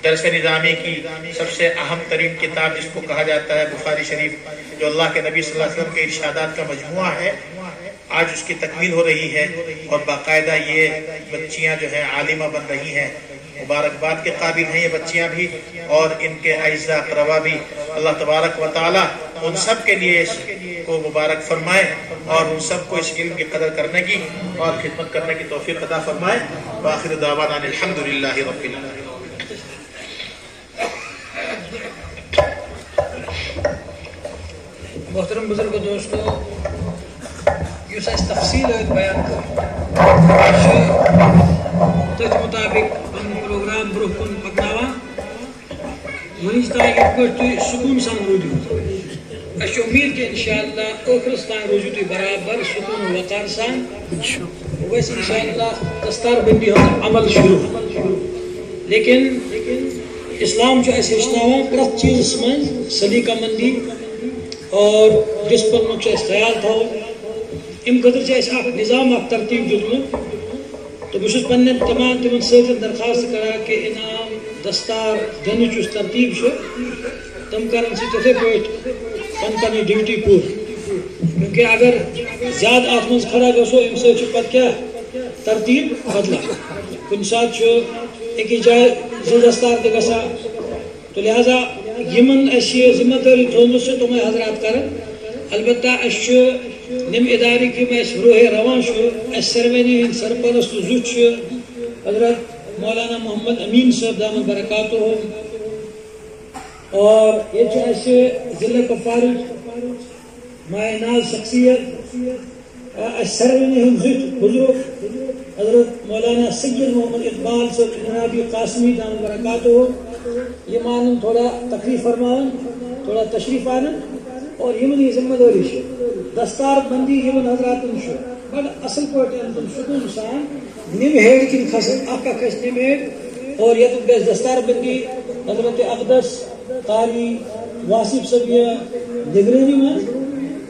درس نظامی کی سب سے اہم ترین کتاب جس کو کہا جاتا ہے بخاری شریف، جو اللہ کے نبی صلی اللہ علیہ وسلم کے ارشادات کا مجموعہ ہے، آج اس کی تکمیل ہو رہی ہے اور باقاعدہ یہ بچیاں جو ہیں عالمہ بن رہی ہیں۔ مبارکباد کے قابل ہیں یہ بچیاں بھی اور ان کے اعزاء اقربا بھی۔ اللہ تبارک و تعالی ان سب کے لیے اس کو مبارک فرمائے اور ان سب کو اس علم کی قدر کرنے کی اور خدمت کرنے کی توفیق عطا فرمائے۔ وآخر دعوانا الحمدللہ رب العالمین۔ محترم بزرگ دوستو، یس اس تفصیل بیان کر تک مطابق پن پروگرام برہ کن پکناوان ونچ تان یہ تھی سکون سان روزو۔ اس امید کہ انشاءاللہ ٲخرس تان روزو تھی برابر سکون و وقار سان۔ ویسے انشاءاللہ دستار بندی ہند عمل شروع، لیکن اسلام جو ایسے ہچناوان پرت چیز من سلیقہ مندی اور ڈسپلن کا خیال تھو۔ ام خاطر اخ نظام اخ ترتیب دیتمت، تو بس پنن تمام تمن سۭتۍ درخواست کران کہ انعام دستار دنچ اس ترتیب تم کرن سی تتھے پٲٹھۍ پن پنٕنۍ ڈیوٹی پوٗرٕ، کیونکہ اگر زیادٕ اتھ منٛز کھڑا گژھو امہِ سۭتۍ چھُ پتہٕ کیٛاہ ترتیب بدلان۔ کُنہِ ساتہٕ چھُ أکِس جایہِ زٕ دستار تہِ گژھان، تو لہذا یمن اس یہ ذمہ داری تھومت سے تمہیں حضرات کرن۔ البتہ اس نم ادارے کی میں اس روح روان شو اس سرمنی ہند سرپرست زوچ حضرت مولانا محمد امین صاحب دامن برکاتہ، اور یہ اس ضلع کپوار مائے ناز شخصیت اس سرمنی ہند زوچ بزرگ حضرت مولانا سید محمد اقبال صاحب جنابی قاسمی دامن برکاتہ، یہ مانن تھوڑا تقریر فرمان، تھوڑا تشریف آنن اور یمن یہ ذمہ داری ہے دستار بندی یمن حضرات بڑا اصل پٲٹھۍ تم سکون سان نم ہیڑ کن کھسن اکھ نم ہیڑ، اور یہ گژھِ دستار بندی حضرت اقدس قاری واصف صبیہ نگرانی من،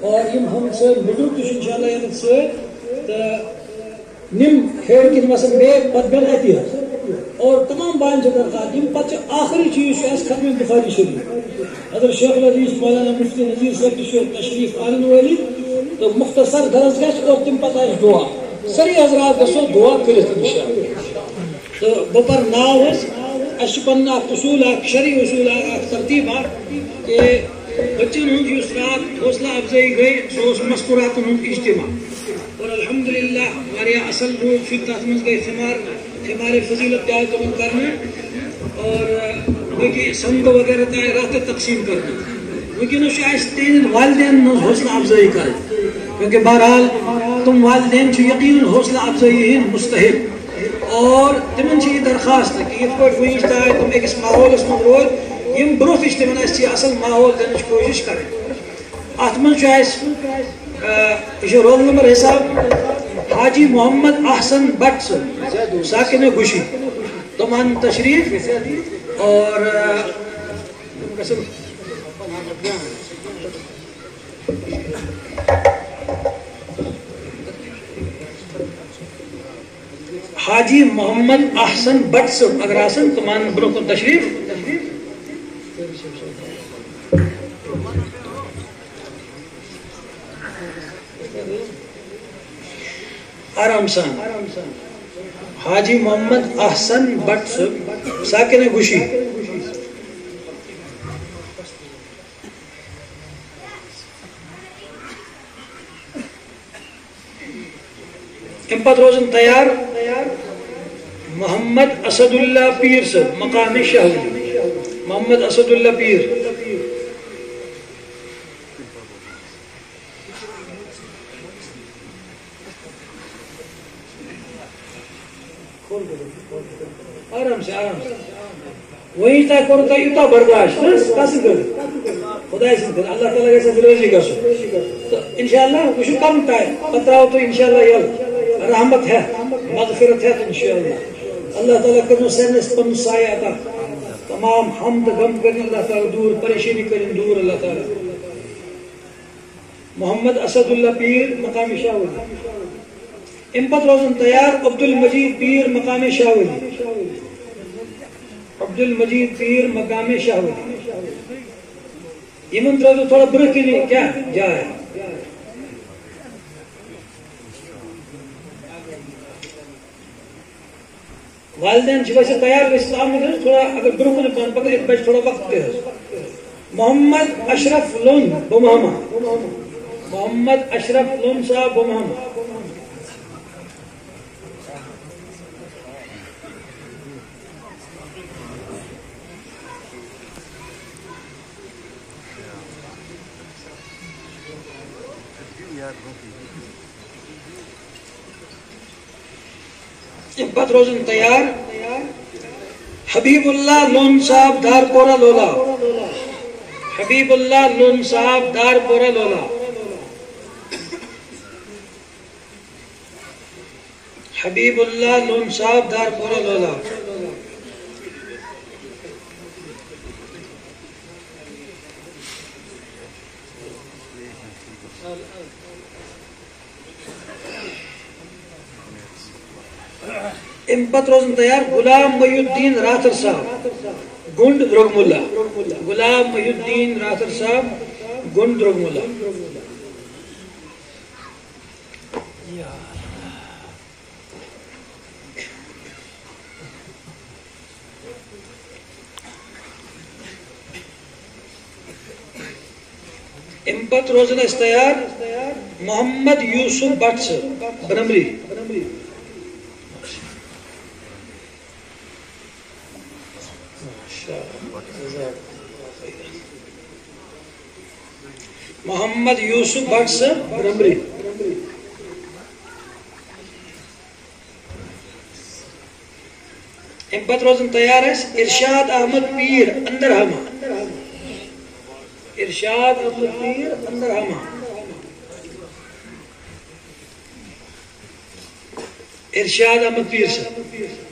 اور یم ہم سے بزرگ تہ انشاءاللہ یمن سے نم ہیڑ کن وسن بیگ پتہ بن احتیاط اور تمام بائن سے درخواست یم پتہ آخری چیز اس ختم بخاری شریف حضرت شیخ العزیز مولانا مفتی نذیر صاحب کی تشریف آنن والی، تو مختصر درس گژھِ اور تم پتہ اس دعا سری حضرات گژھو دعا کرت انشاءاللہ۔ تو بہ پر ناو اس پن اخ اصول اخ شرعی اصول اخ ترتیب کہ بچن ہند اس رات حوصلہ افزائی گئی سہ مذکوراتن ہند اجتماع، اور الحمدللہ واریاہ اصل لوگ پھر تر من گئی خمار فضیلت تہ تمن کرنے، اور باقی سنگ وغیرہ تہ رات تقسیم کرنے۔ ونکس اس تہند والدین من حوصلہ افزائی کریں، کیونکہ بہرحال تم والدین یقیناً حوصلہ افزائی ہند مستحق، اور تمن یہ درخواست کہ یہ پہ ونچ تہ تم اکس ماحولس من روز یم برو تہ تمن اصل ماحول دنچ کوشش کریں۔ ات من یہ رول نمبر حساب حاجی محمد احسن بٹ صاحب ساکن گوشی، تمہن تشریف اور حاجی محمد احسن بٹ صاحب اگر آسن تمہن برو کن تشریف۔ آرام سان حاجی محمد احسن بٹ صاحب ساکن گوشی۔ ام پتہ روزن تیار محمد اسد اللہ پیر صاحب مقام شاہولی، محمد اسد اللہ پیر۔ آرام سے آرام سے وہیں تک کور تہ یوتہ برداشت کس کر خدا سن کر اللہ تعالیٰ گژھِ راضی گژھُن، تو انشاءاللہ وہ کم ٹائم پتہ تراو تو انشاءاللہ یل رحمت ہے مغفرت ہے انشاءاللہ۔ اللہ تعالیٰ کرنو سینس پن سایہ عطا، تمام حمد غم کرن اللہ تعالیٰ دور، پریشانی کرن دور اللہ تعالیٰ۔ محمد اسد اللہ پیر مقام شاہولی۔ ام پتہ روزن تیار عبد المجید پیر مقام شاہولی، عبد المجید پیر مقام شاہولی یہ منتر تو تھوڑا برہ کی نہیں کیا جائے والدین جب سے تیار اسلام میں تھوڑا اگر برہ کو نہیں پکڑ ایک بچ تھوڑا وقت دے محمد اشرف لون بمہما محمد اشرف لون صاحب بمہما ابت روزن تیار حبیب اللہ لون صاحب دارپورہ لولا حبیب اللہ لون صاحب دارپورہ لولا حبیب اللہ لون صاحب دارپورہ لولا امپت روزن تیار غلام محی الدین راتر صاحب گنڈ درگملہ غلام محی الدین راتر صاحب گنڈ درگملہ امپت روزن استیار محمد یوسف بٹ صاحب برمری محمد یوسف بٹ صاحب برمری امپت روزن تیار ہے ارشاد احمد پیر اندر ہما ارشاد احمد پیر اندر ہما ارشاد احمد پیر صاحب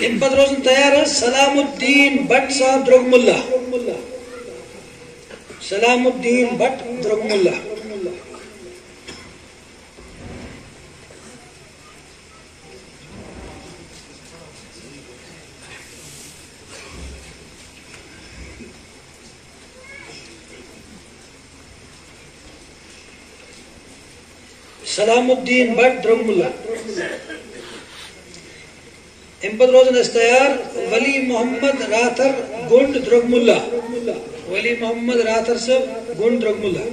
امپت روزن تیار ہے سلام الدین بٹ صاحب درگملہ سلام الدین بٹ درگملہ سلام الدین بٹ درگملہ امپت روزن استیار ولی محمد راتر گنڈ درگملہ ولی محمد راتر صاحب گنڈ درگملہ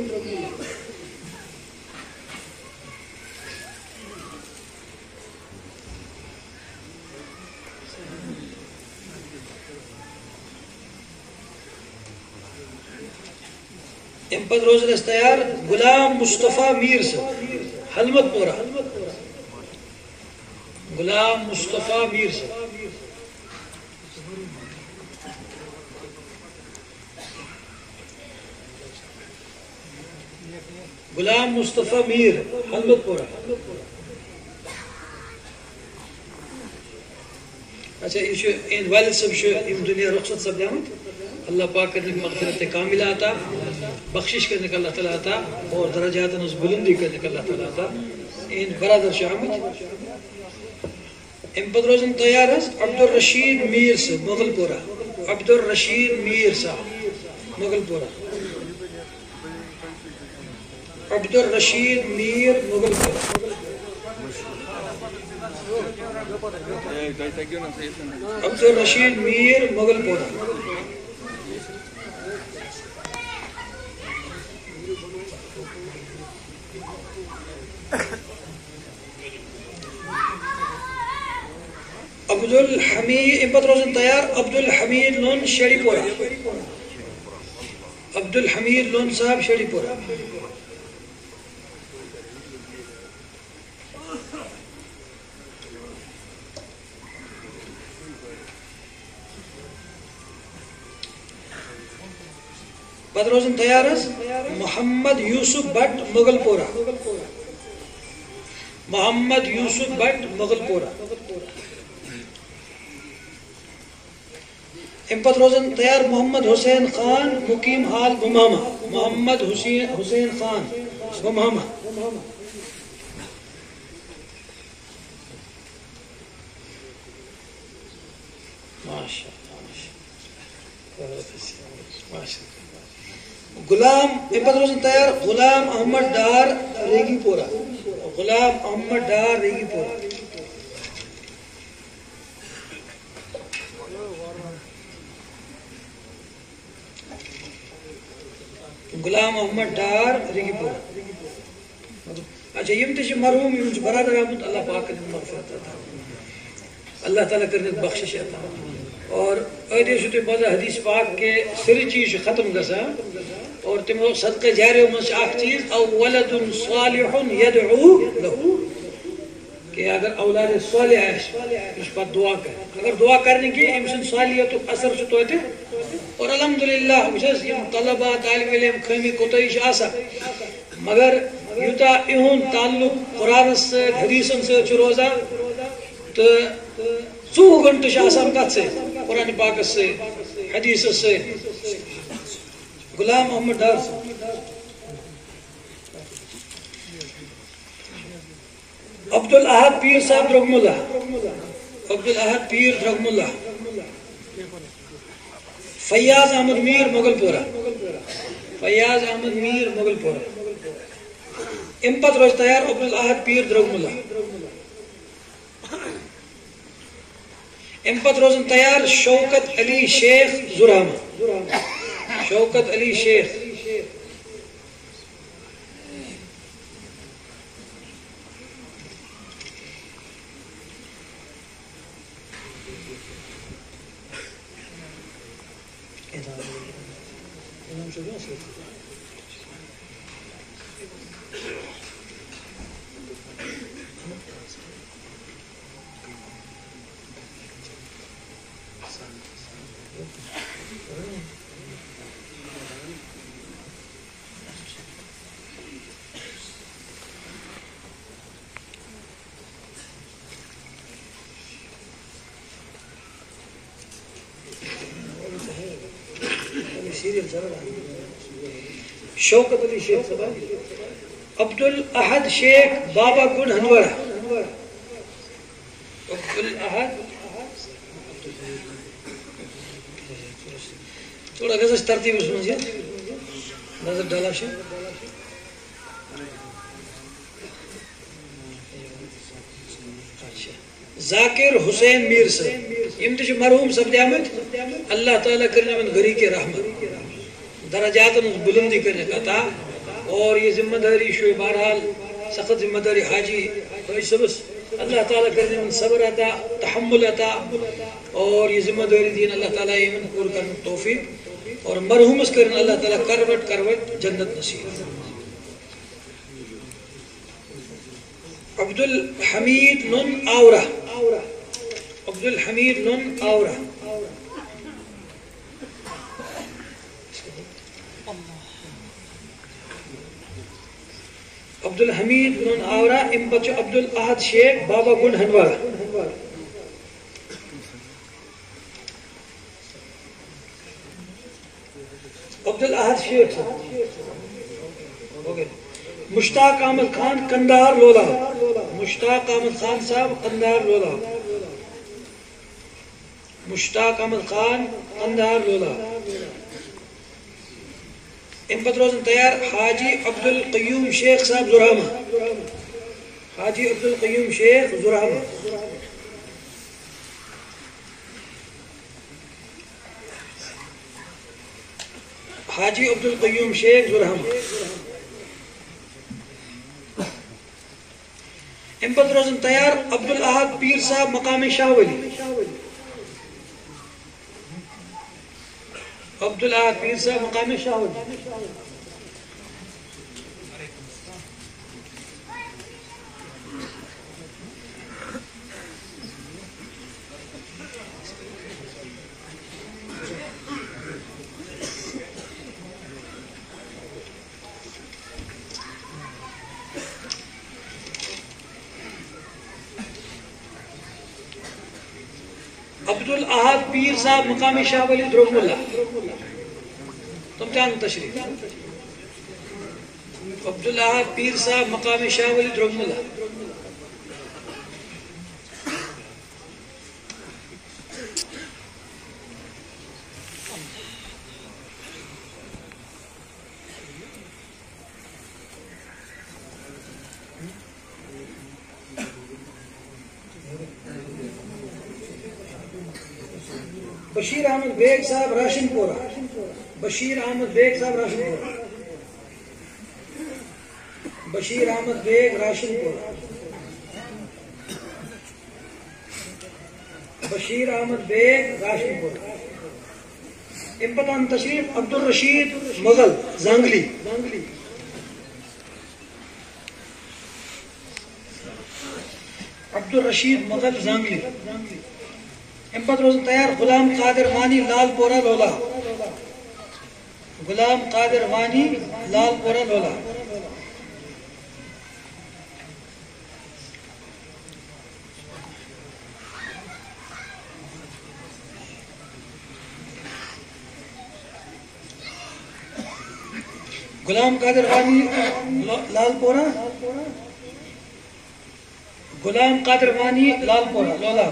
امپت روزن استیار غلام مصطفیٰ میر صاحب حلمت پورہ غلام مصطفیٰ میر صاحب غلام مصطفیٰ میر حلمت پورہ اچھا یہ والد صاحب دنیا رخصت سب جامت اللہ پاک کرنے کی مغفرت کاملہ آتا بخشش کرنے کا اللہ تعالیٰ آتا اور درجات نس بلندی کرنے کا اللہ تعالیٰ آتا ان برادر شامت امپت روزن تیار ہے عبد الرشید میر صاحب مغل پورہ عبد الرشید میر صاحب مغل پورہ عبد الرشید میر مغل پورہ عبد الرشید میر مغل پورہ عبد الحمید امپت روزن تیار عبد الحمید لون شیڑی پورہ عبد الحمید لون صاحب شیڑی پورہ بدروزن تیار محمد یوسف بٹ مغل پورہ محمد یوسف بٹ مغل پورہ امپت روزن تیار محمد حسین خان مقیم حال گمامہ محمد حسین خان گمامہ غلام امپت روزن تیار غلام احمد ڈار ریگی پورا غلام احمد ڈار ریگی پورا غلام احمد ڈار ریگی پورا اچھا یم تش مرحوم یم برادر آمد اللہ پاک نے مغفرت عطا اللہ تعالیٰ کرنے بخشش عطا اور ایدی شو تے مزہ حدیث پاک کے سری چیز ختم گسا اور تمو صدقہ جاریہ من آخ چیز او ولد صالح یدعو لہو کہ اگر اولاد صالح ہے اس پر دعا کر اگر دعا کرنے کی امسن صالحیت اثر سے توتے اور الحمدللہ وجہ یم طلبہ طالب علم خیمی کوتایش آسا مگر یوتا اہون تعلق قرآن سے حدیث سے روزہ تو 2 گھنٹے آسان کت سے قرآن پاک سے حدیث سے غلام محمد ڈار سے عبدالاحد پیر صاحب درگم اللہ عبدالاحد پیر درگم اللہ فیاض احمد میر مغل پورہ فیاض احمد میر مغل پورہ امپت روز تیار عبدالاحد پیر درگم اللہ امپت روزن تیار شوکت علی شیخ زرہمہ شوکت علی شیخ شوکت علی شیخ صاحب عبدالاحد شیخ بابا گڈ ہنورہ عبدالاحد تھوڑا گزش ترتیب اس میں نظر ڈالا شیخ ذاکر حسین میر سے امتش مرحوم سبد آمد اللہ تعالیٰ کرنے من گھری کے رحمت درجات بلندی کرنے کا تھا اور یہ ذمہ داری شوی بہرحال سخت ذمہ داری حاجی خواہش سبس اللہ تعالیٰ کرنے من صبر عطا تحمل عطا اور یہ ذمہ داری دین اللہ تعالیٰ ایمن پور کرنے توفیق اور مرحوم اس کرنے اللہ تعالیٰ کروٹ جنت نصیب عبدالحمید نن آورہ عبدالحمید نن آورہ عبدالحمید نن آورہ امبچ عبدالاحد شیخ بابا گنڈ ہنوارہ عبدالاحد شیخ مشتاق احمد خان قندھار لولا مشتاق احمد خان صاحب قندھار لولا مشتاق احمد خان قندھار لولا امپت روزن تیار حاجی عبدالقیوم شیخ صاحب زرہمہ حاجی عبدالقیوم شیخ زرہمہ حاجی عبدالقیوم شیخ زرہمہ امپت روزن تیار عبدالاحد پیر صاحب مقام شاہ ولی عبدالاحد پیر صاحب مقام شاہ ولی عبدالاحد پیر صاحب مقام شاہ ولی درگم اللہ تم جان تشریف عبدالاحد پیر صاحب مقام شاہ ولی درگم اللہ بشیر احمد بیگ صاحب راشن پورہ. بشیر احمد بیگ صاحب راشن پورہ. بشیر احمد بیگ راشن پورہ. بشیر احمد بیگ راشن پورہ. امپتان تشریف عبد الرشید مغل زانگلی. عبد الرشید مغل زانگلی. امپت روزن تیار غلام قادر وانی لال پورہ لولا. غلام قادر وانی لال پورہ لولا. غلام قادر وانی لال پورہ. غلام قادر وانی لال پورہ لولا.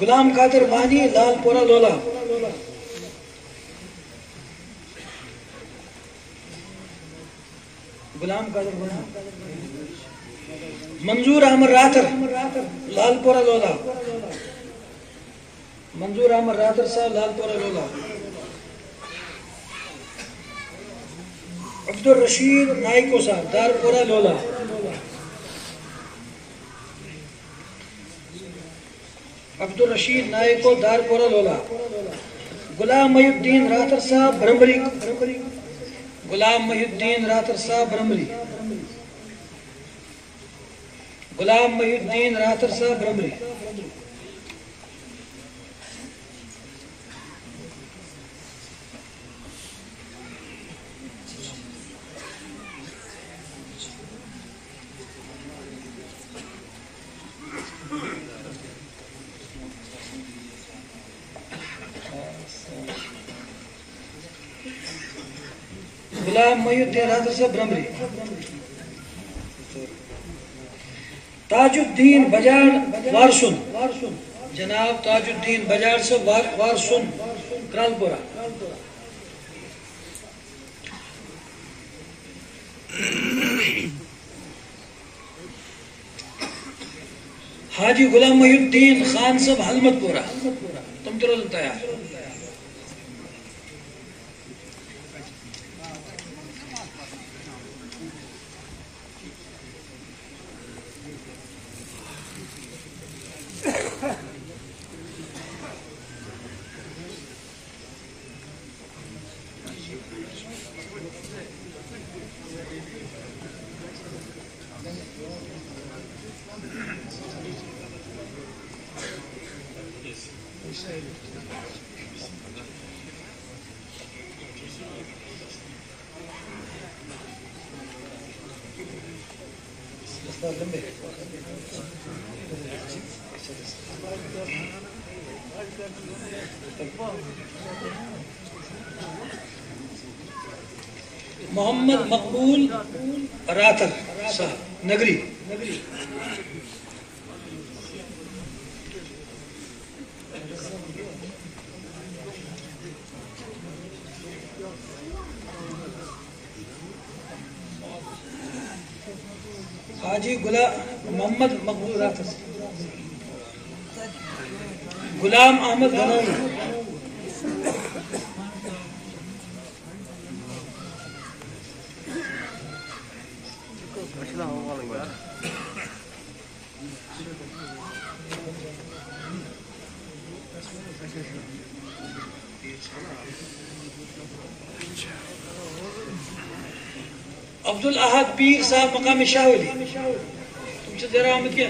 غلام قادر وانی لال پورہ لولا. غلام قادر وانی. منظور احمد راتر لال پورہ لولا. منظور احمد راتر صاحب لال پورہ لولا. عبد الرشید نائکو صاحب دار پورہ لولا. عبد الرشید نائکو دار پورہ لولا. غلام محی الدین راتر صاحب برمبری. غلام محی الدین راتر صاحب برمبری. غلام محی الدین راتر صاحب برمبری. غلام محی الدین راتر صاحب برمبری. تاج الدین بجاڑ وارسن. جناب تاج الدین بجاڑ سے وارسن کرال پورہ. حاجی غلام محی الدین خان صاحب حلمت پورہ. تم تو روزن تیار. محمد مقبول راتر صاحب نگری. حاجی محمد مقبول راتر. غلام احمد غنوی. عبد الاحد پیر صاحب مقام شاہ ولی. تم سے ذرا آمد کیا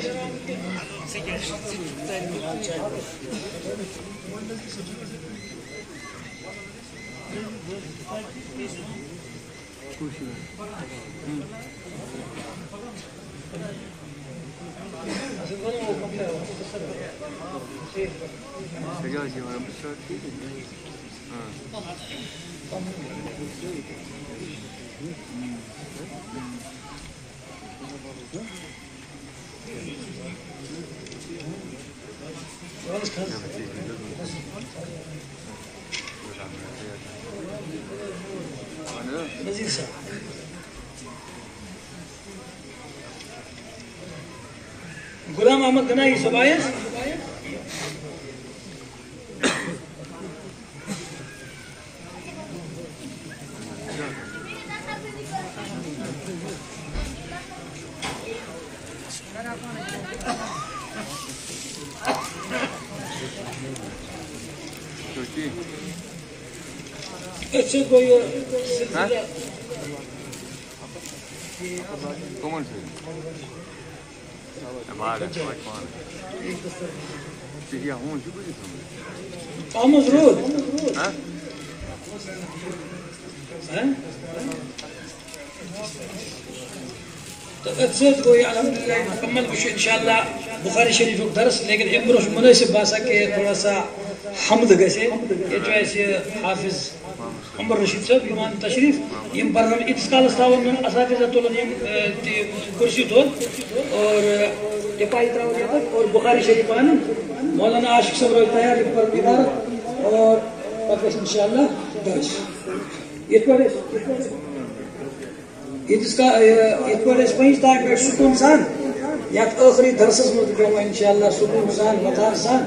نذیر صاحب غلام احمد گنائی صبایس اچھا کوئی کون سے ہمارے آموز رود تقصد کوئی الحمدللہ مکمل کچھ انشاءاللہ بخاری شریف درس لیکن امروز مناسب باسا کہ تھوڑا سا حمد گسے یہ جو ہے حافظ عمر رشید صاحب یمان تشریف یم برہم اتس کالس تاون اساتذہ تولن یم کرسی تول اور ٹپائی تراون یہ تک اور بخاری شریف آنن مولانا عاشق صاحب روز تیار یہ پر عبارت اور پکس انشاءاللہ درس یہ پڑھے پنج تاریخ پہ سکون سان یا آخری درسس مت انشاءاللہ سکون سان مطار سان